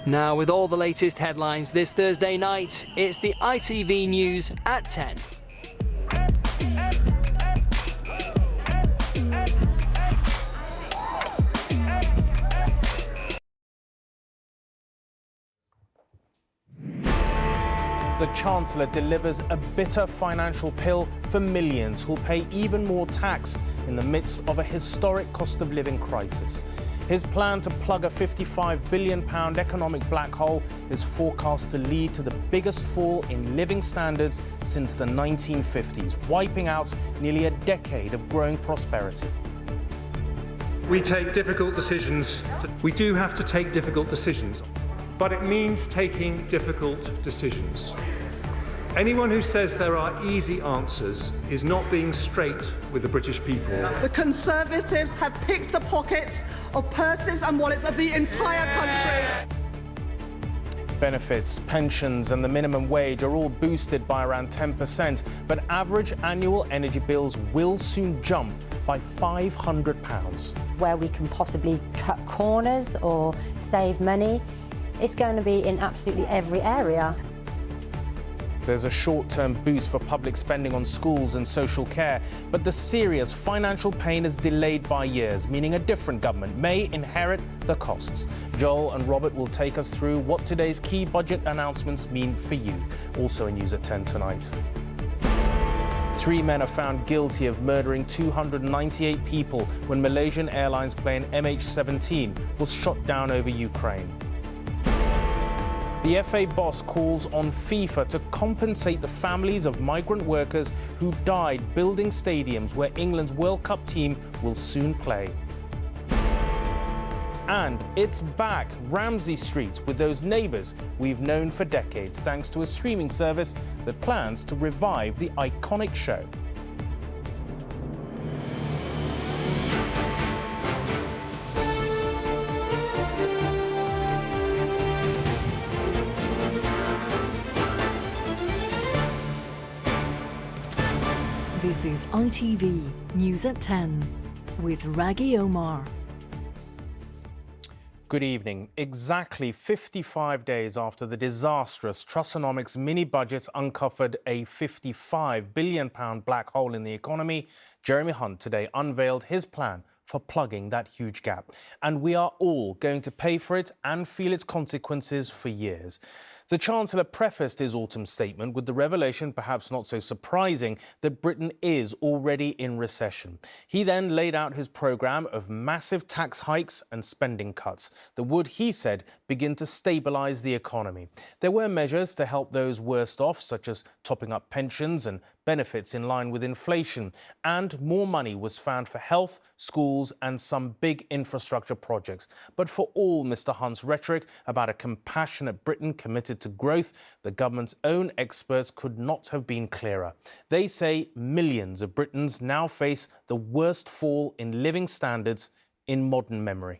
Now, with all the latest headlines this Thursday night, it's the ITV News at 10. The Chancellor delivers a bitter financial pill for millions who'll pay even more tax in the midst of a historic cost of living crisis. His plan to plug a £55 billion economic black hole is forecast to lead to the biggest fall in living standards since the 1950s, wiping out nearly a decade of growing prosperity. We take difficult decisions. We do have to take difficult decisions, but it means taking difficult decisions. Anyone who says there are easy answers is not being straight with the British people. The Conservatives have picked the pockets of purses and wallets of the entire country. Benefits, pensions and the minimum wage are all boosted by around 10%, but average annual energy bills will soon jump by £500. Where we can possibly cut corners or save money, it's going to be in absolutely every area. There's a short-term boost for public spending on schools and social care, but the serious financial pain is delayed by years, meaning a different government may inherit the costs. Joel and Robert will take us through what today's key budget announcements mean for you. Also in News at 10 tonight. 3 men are found guilty of murdering 298 people when Malaysian Airlines plane MH17 was shot down over Ukraine. The FA boss calls on FIFA to compensate the families of migrant workers who died building stadiums where England's World Cup team will soon play. And it's back, Ramsay Street, with those neighbours we've known for decades, thanks to a streaming service that plans to revive the iconic show. This is ITV News at 10 with Rageh Omaar. Good evening. Exactly 55 days after the disastrous Trussonomics mini-budget uncovered a £55 billion black hole in the economy, Jeremy Hunt today unveiled his plan for plugging that huge gap. And we are all going to pay for it and feel its consequences for years. The Chancellor prefaced his autumn statement with the revelation, perhaps not so surprising, that Britain is already in recession. He then laid out his programme of massive tax hikes and spending cuts that would, he said, begin to stabilise the economy. There were measures to help those worst off, such as topping up pensions and benefits in line with inflation, and more money was found for health, schools and some big infrastructure projects. But for all Mr Hunt's rhetoric about a compassionate Britain committed to growth, the government's own experts could not have been clearer. They say millions of Britons now face the worst fall in living standards in modern memory.